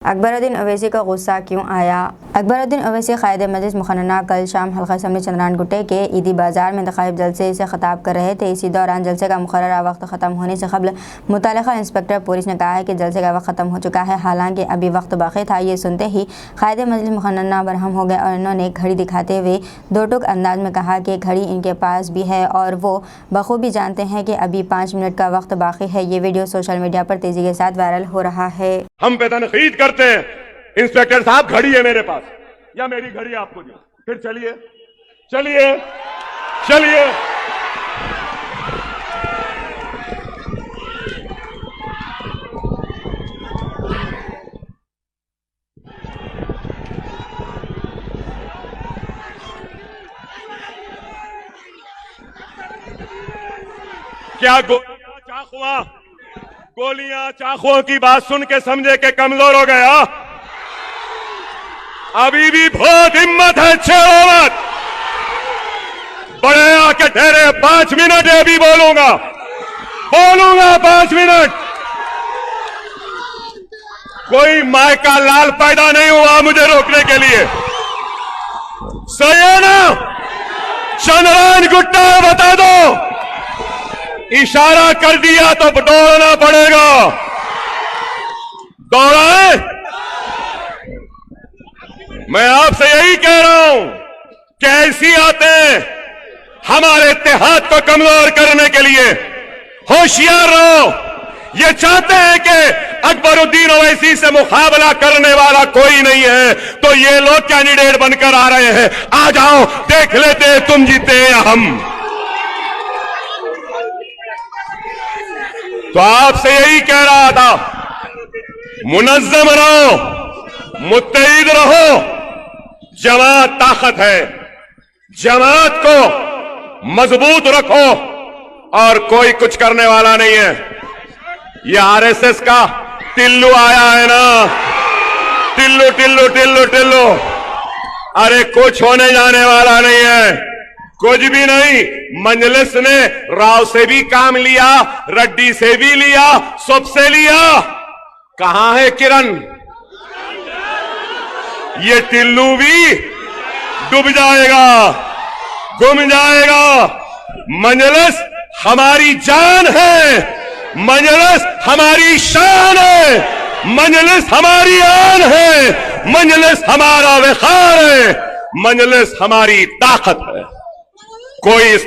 अकबरुद्दीन ओवैसी का गुस्सा क्यों आया? अकबरुद्दीन ओवैसी क़ायद मजलिस मुखन्ना कल शाम हल्का असम्बली चंद्रान गुट्टे के ईदी बाज़ार में इंतखाबी जलसे से ख़िताब कर रहे थे। इसी दौरान जलसे का मुकर्ररा वक्त ख़त्म होने से क़ब्ल मुतल्लिक़ा इंस्पेक्टर पुलिस ने कहा है कि जलसे का वक्त ख़त्म हो चुका है, हालांकि अभी वक्त बाकी था। ये सुनते ही क़ायद मजलिस मुखन्ना बरहम हो गए और इन्होंने घड़ी दिखाते हुए दो टूक अंदाज में कहा कि घड़ी इनके पास भी है और वो बखूबी जानते हैं कि अभी 5 मिनट का वक्त बाकी है। ये वीडियो सोशल मीडिया पर तेज़ी के साथ वायरल हो रहा है। हम पे तनकीद करते हैं, इंस्पेक्टर साहब घड़ी है मेरे पास या मेरी घड़ी आपको दी, फिर चलिए चलिए चलिए क्या गोलियां चाकुओं की बात सुन के समझे के कमजोर हो गया? अभी भी बहुत हिम्मत है, छेड़ो मत, बड़े आके ठहरे। 5 मिनट अभी बोलूंगा 5 मिनट। कोई माय का लाल पैदा नहीं हुआ मुझे रोकने के लिए। सही है ना? चंद्रान गुट्टा बता दो, इशारा कर दिया तो दौड़ना पड़ेगा। दौड़ाए? मैं आपसे यही कह रहा हूं कि ऐसी आते हमारे इत्तेहाद को कमजोर करने के लिए। होशियार रहो। ये चाहते हैं कि अकबरुद्दीन ओवैसी से मुकाबला करने वाला कोई नहीं है, तो ये लोग कैंडिडेट बनकर आ रहे हैं। आ जाओ, देख लेते हैं तुम जीते या हम। तो आपसे यही कह रहा था, मुनज़्ज़म रहो, मुत्तहिद रहो। जमात ताकत है, जमात को मजबूत रखो और कोई कुछ करने वाला नहीं है। ये आरएसएस का टिल्लू आया है ना, टिल्लू टिल्लू टिल्लू टिल्लू। अरे कुछ होने जाने वाला नहीं है, कुछ भी नहीं। मजलिस ने राव से भी काम लिया, रेड्डी से भी लिया, सबसे लिया। कहां है किरण? ये टिल्लू भी डूब जाएगा, गुम जाएगा। मजलिस हमारी जान है, मजलिस हमारी शान है, मजलिस हमारी आन है, मजलिस हमारा वक़ार है, मजलिस हमारी ताकत है। कोई इस